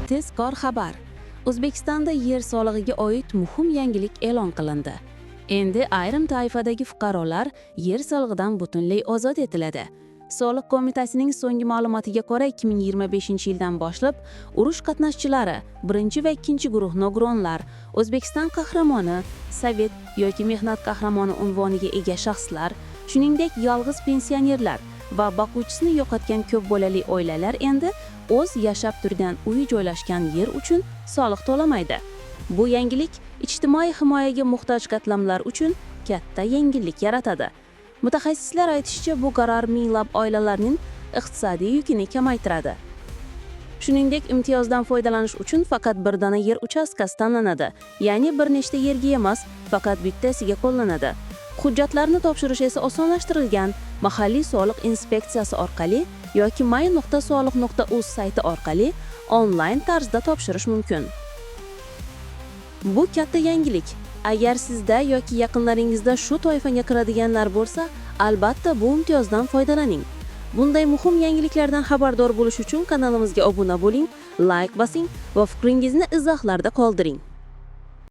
Tezkor xabar. O'zbekistonda yer solig'iga oid muhim yangilik e'lon qilindi. Endi ayrim toifadagi fuqarolar yer solig'idan butunlay ozod etiladi. Soliq qo'mitasining so'nggi ma'lumotiga ko'ra 2025-yildan boshlab urush qatnashchilari, 1 va 2 guruh nogironlar, O'zbekiston qahramoni, Sovet yoki mehnat qahramoni unvoniga ega shaxslar, shuningdek yolg'iz pensionerlar va boquvchisini yo'qotgan ko'p bolali oilalar endi o'z yashab turgan uyi joylashgan yer uchun soliq to'lamaydi. Bu yangilik ijtimoiy himoyaga muhtoj qatlamlar uchun katta yengillik yaratadi. Mutaxassislar aytishicha, bu qaror minglab oilalarning iqtisodiy yukini kamaytiradi. Shuningdek, imtiyozdan foydalanish uchun faqat bir dona yer uchastkasi tanlanadi, ya'ni bir nechta yerga emas, faqat bittasiga qo'llanadi. Hujjatlarni topshirish esa osonlashtirilgan, mahalliy soliq inspeksiyasi orqali yoki may.soliq.uz sayti orqali onlayn tarzda topshirish mumkin. Bu katta yangilik. Agar sizda yoki yaqinlaringizda shu toifaga kiradiganlar bo'lsa, albatta bu imtiyozdan foydalaning. Bunday muhim yangiliklardan xabardor bo'lish uchun kanalimizga obuna bo'ling, like bosing va fikringizni izohlarda qoldiring.